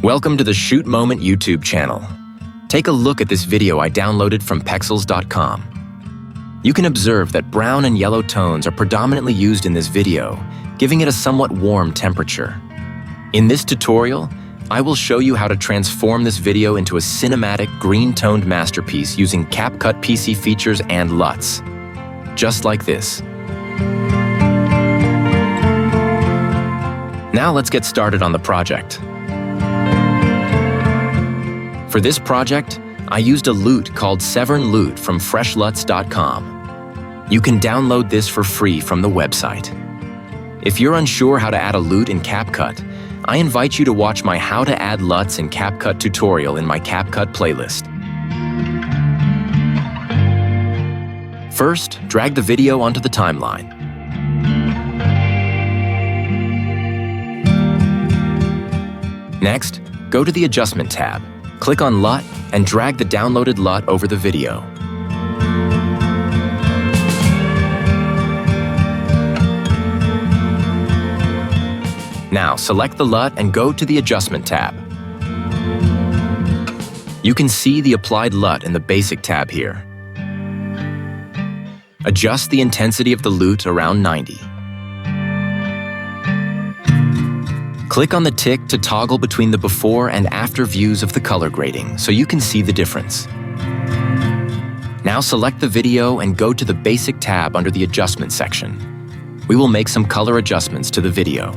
Welcome to the Shoot Moment YouTube channel. Take a look at this video I downloaded from pexels.com. You can observe that brown and yellow tones are predominantly used in this video, giving it a somewhat warm temperature. In this tutorial, I will show you how to transform this video into a cinematic green-toned masterpiece using CapCut PC features and LUTs. Just like this. Now let's get started on the project. For this project, I used a LUT called Severn LUT from freshluts.com. You can download this for free from the website. If you're unsure how to add a LUT in CapCut, I invite you to watch my How to Add LUTs in CapCut tutorial in my CapCut playlist. First, drag the video onto the timeline. Next, go to the Adjustment tab. Click on LUT and drag the downloaded LUT over the video. Now select the LUT and go to the Adjustment tab. You can see the applied LUT in the Basic tab here. Adjust the intensity of the LUT around 90. Click on the tick to toggle between the before and after views of the color grading so you can see the difference. Now select the video and go to the Basic tab under the Adjustment section. We will make some color adjustments to the video.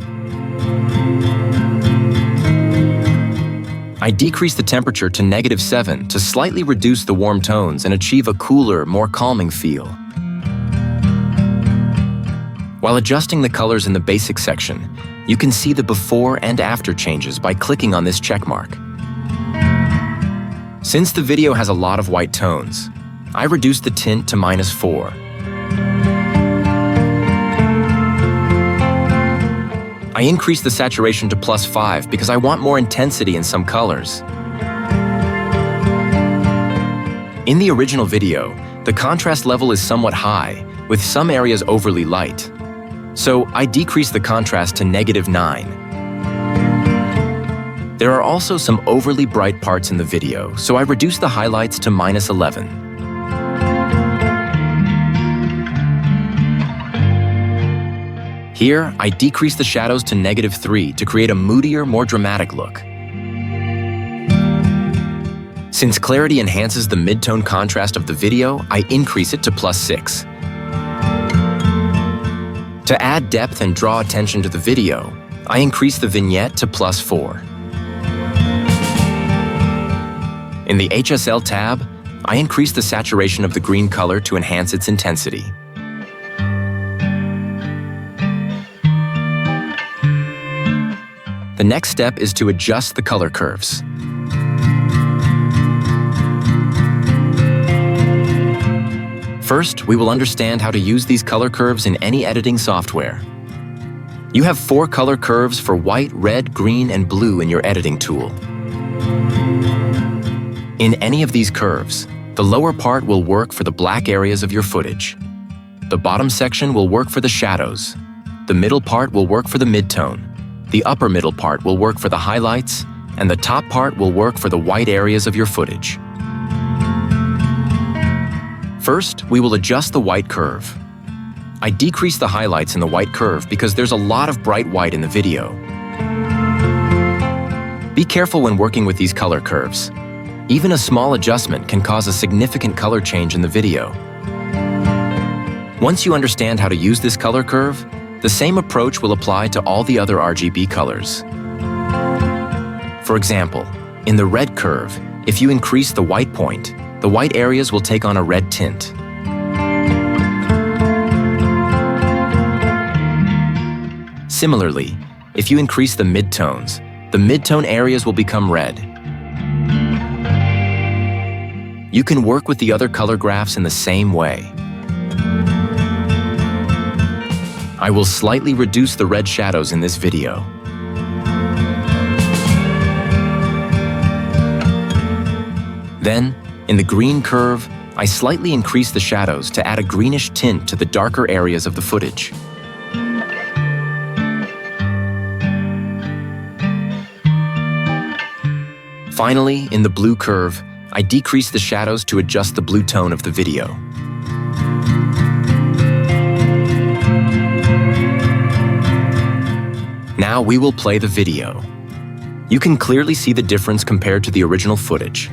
I decrease the temperature to -7 to slightly reduce the warm tones and achieve a cooler, more calming feel. While adjusting the colors in the Basic section, you can see the before and after changes by clicking on this check mark. Since the video has a lot of white tones, I reduced the tint to -4. I increased the saturation to +5 because I want more intensity in some colors. In the original video, the contrast level is somewhat high, with some areas overly light. So I decreased the contrast to -9. There are also some overly bright parts in the video, so I reduced the highlights to -11. Here, I decreased the shadows to -3 to create a moodier, more dramatic look. Since clarity enhances the mid-tone contrast of the video, I increase it to +6. To add depth and draw attention to the video, I increase the vignette to +4. In the HSL tab, I increase the saturation of the green color to enhance its intensity. The next step is to adjust the color curves. First, we will understand how to use these color curves in any editing software. You have 4 color curves for white, red, green, and blue in your editing tool. In any of these curves, the lower part will work for the black areas of your footage. The bottom section will work for the shadows. The middle part will work for the midtone. The upper middle part will work for the highlights, and the top part will work for the white areas of your footage. First, we will adjust the white curve. I decrease the highlights in the white curve because there's a lot of bright white in the video. Be careful when working with these color curves. Even a small adjustment can cause a significant color change in the video. Once you understand how to use this color curve, the same approach will apply to all the other RGB colors. For example, in the red curve, if you increase the white point, the white areas will take on a red tint. Similarly, if you increase the midtones, the midtone areas will become red. You can work with the other color graphs in the same way. I will slightly reduce the red shadows in this video. Then, in the green curve, I slightly increase the shadows to add a greenish tint to the darker areas of the footage. Finally, in the blue curve, I decrease the shadows to adjust the blue tone of the video. Now we will play the video. You can clearly see the difference compared to the original footage.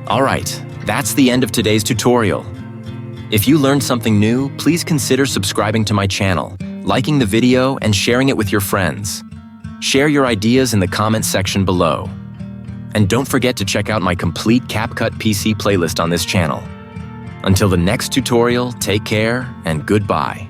All right, that's the end of today's tutorial. If you learned something new, please consider subscribing to my channel, liking the video, and sharing it with your friends. Share your ideas in the comments section below. And don't forget to check out my complete CapCut PC playlist on this channel. Until the next tutorial, take care and goodbye.